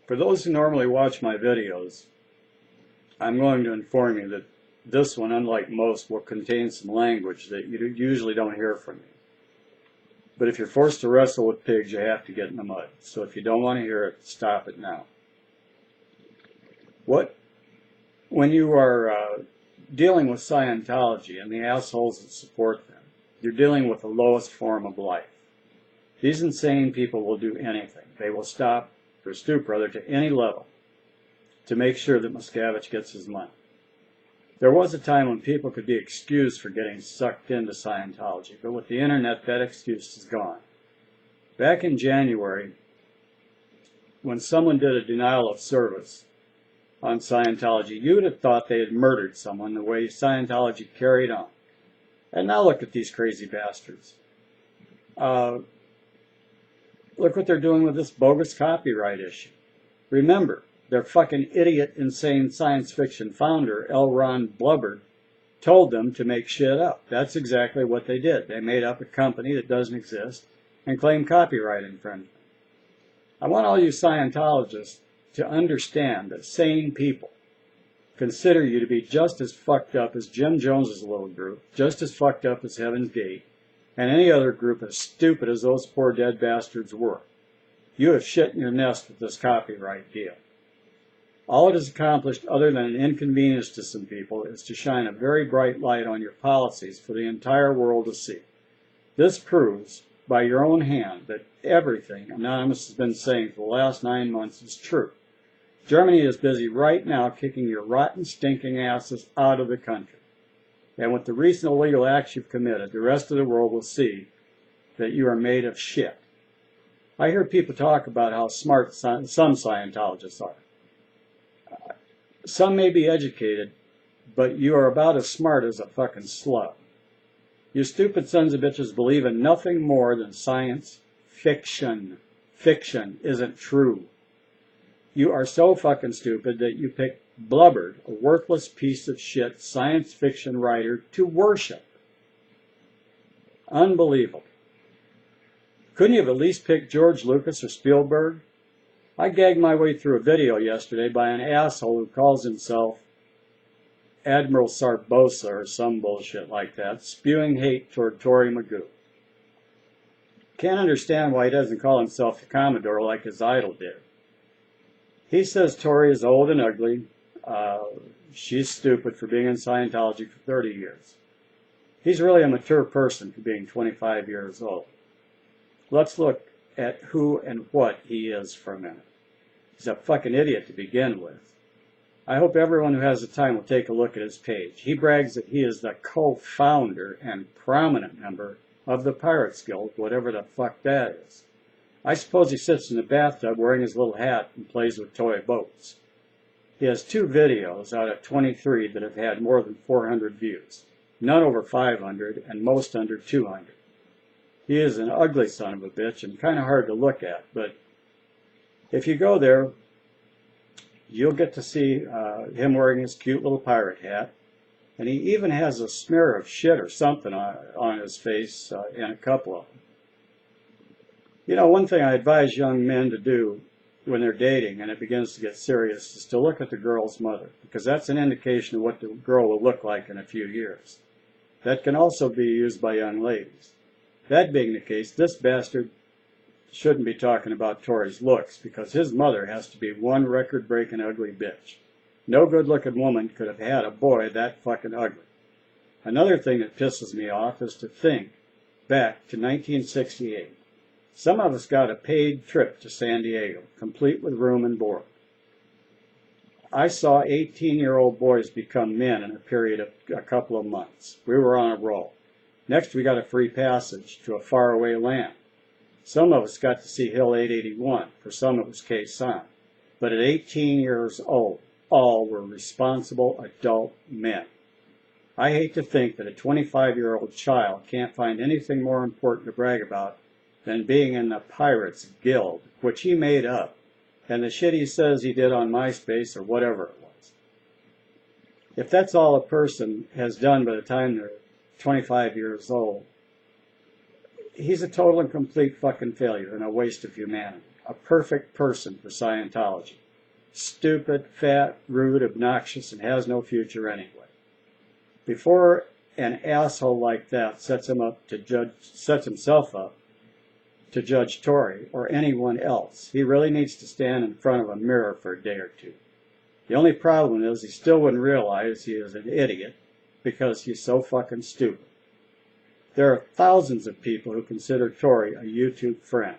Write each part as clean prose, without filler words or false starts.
For those who normally watch my videos, I'm going to inform you that this one, unlike most, will contain some language that you usually don't hear from me. But if you're forced to wrestle with pigs, you have to get in the mud. So if you don't want to hear it, stop it now. When you are dealing with Scientology and the assholes that support them, you're dealing with the lowest form of life. These insane people will do anything. They will stoop rather, to any level to make sure that Miscavige gets his money. There was a time when people could be excused for getting sucked into Scientology, but with the internet, that excuse is gone. Back in January, when someone did a denial of service on Scientology, you would have thought they had murdered someone the way Scientology carried on. And now look at these crazy bastards. Look what they're doing with this bogus copyright issue. Remember, their fucking idiot, insane science fiction founder, L. Ron Hubbard, told them to make shit up. That's exactly what they did. They made up a company that doesn't exist and claimed copyright infringement. I want all you Scientologists to understand that sane people consider you to be just as fucked up as Jim Jones's little group, just as fucked up as Heaven's Gate, and any other group as stupid as those poor dead bastards were. You have shit in your nest with this copyright deal. All it has accomplished, other than an inconvenience to some people, is to shine a very bright light on your policies for the entire world to see. This proves, by your own hand, that everything Anonymous has been saying for the last 9 months is true. Germany is busy right now kicking your rotten, stinking asses out of the country. And with the recent illegal acts you've committed, the rest of the world will see that you are made of shit. I hear people talk about how smart some Scientologists are. Some may be educated, but you are about as smart as a fucking slug. You stupid sons of bitches believe in nothing more than science fiction. Fiction isn't true. You are so fucking stupid that you pick Hubbard, a worthless piece of shit science fiction writer, to worship. Unbelievable. Couldn't you have at least picked George Lucas or Spielberg? I gagged my way through a video yesterday by an asshole who calls himself Admiral Sarbosa or some bullshit like that, spewing hate toward Tory Magoo. Can't understand why he doesn't call himself the Commodore like his idol did. He says Tory is old and ugly. She's stupid for being in Scientology for 30 years. He's really a mature person for being 25 years old. Let's look at who and what he is for a minute. He's a fucking idiot to begin with. I hope everyone who has the time will take a look at his page. He brags that he is the co-founder and prominent member of the Pirates Guild, whatever the fuck that is. I suppose he sits in the bathtub wearing his little hat and plays with toy boats. He has 2 videos out of 23 that have had more than 400 views. None over 500 and most under 200. He is an ugly son of a bitch and kind of hard to look at, but if you go there, you'll get to see him wearing his cute little pirate hat, and he even has a smear of shit or something on his face in a couple of them. You know, one thing I advise young men to do when they're dating and it begins to get serious is to look at the girl's mother, because that's an indication of what the girl will look like in a few years. That can also be used by young ladies. That being the case, this bastard shouldn't be talking about Tory's looks, because his mother has to be one record-breaking ugly bitch. No good-looking woman could have had a boy that fucking ugly. Another thing that pisses me off is to think back to 1968. Some of us got a paid trip to San Diego, complete with room and board. I saw 18-year-old boys become men in a period of a couple of months. We were on a roll. Next, we got a free passage to a faraway land. Some of us got to see Hill 881. For some, it was Quezon. But at 18 years old, all were responsible adult men. I hate to think that a 25-year-old child can't find anything more important to brag about than being in the Pirates Guild, which he made up, and the shit he says he did on MySpace or whatever it was. If that's all a person has done by the time they're 25 years old, he's a total and complete fucking failure and a waste of humanity. a perfect person for Scientology. Stupid, fat, rude, obnoxious, and has no future anyway. Before an asshole like that sets himself up to judge Tory or anyone else, he really needs to stand in front of a mirror for a day or two. The only problem is he still wouldn't realize he is an idiot because he's so fucking stupid. There are thousands of people who consider Tory a YouTube friend.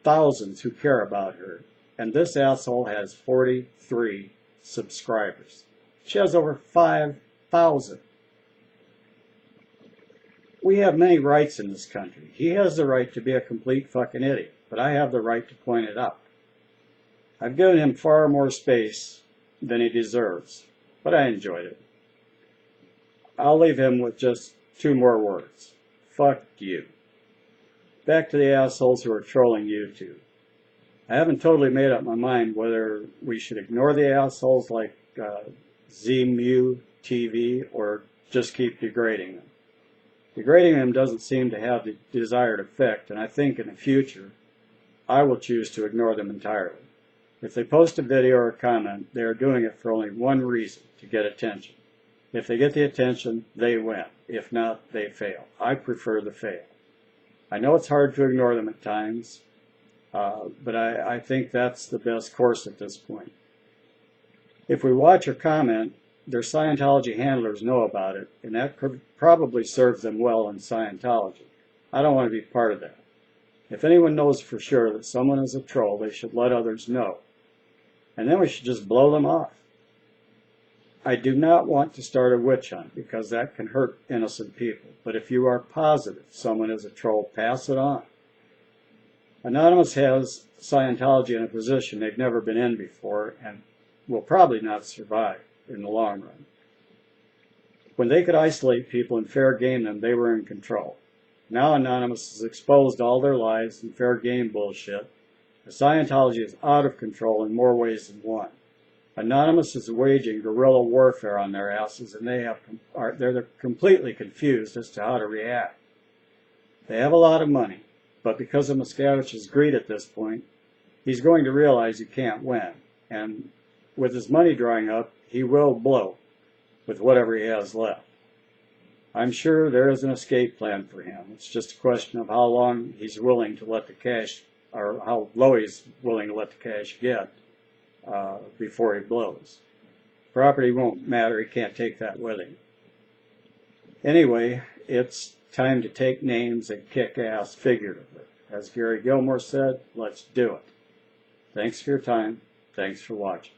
Thousands who care about her. And this asshole has 43 subscribers. She has over 5,000. We have many rights in this country. He has the right to be a complete fucking idiot, but I have the right to point it out. I've given him far more space than he deserves, but I enjoyed it. I'll leave him with just 2 more words. Fuck you. Back to the assholes who are trolling YouTube. I haven't totally made up my mind whether we should ignore the assholes like ZMU TV or just keep degrading them. Degrading them doesn't seem to have the desired effect, and I think in the future I will choose to ignore them entirely. If they post a video or a comment, they are doing it for only one reason, to get attention. If they get the attention, they win. If not, they fail. I prefer the fail. I know it's hard to ignore them at times, but I think that's the best course at this point. If we watch or comment, their Scientology handlers know about it, and that probably serves them well in Scientology. I don't want to be part of that. If anyone knows for sure that someone is a troll, they should let others know. And then we should just blow them off. I do not want to start a witch hunt because that can hurt innocent people. But if you are positive someone is a troll, pass it on. Anonymous has Scientology in a position they've never been in before and will probably not survive in the long run. When they could isolate people and fair game them, they were in control. Now Anonymous has exposed all their lies and fair game bullshit. The Scientology is out of control in more ways than one. Anonymous is waging guerrilla warfare on their asses, and they're completely confused as to how to react. They have a lot of money, but because of Miscavige's greed at this point, he's going to realize he can't win. And with his money drying up, he will blow with whatever he has left. I'm sure there is an escape plan for him. It's just a question of how long he's willing to let the cash, or how low he's willing to let the cash get before he blows. Property won't matter. He can't take that with him. Anyway, it's time to take names and kick ass figuratively. As Gary Gilmore said, let's do it. Thanks for your time. Thanks for watching.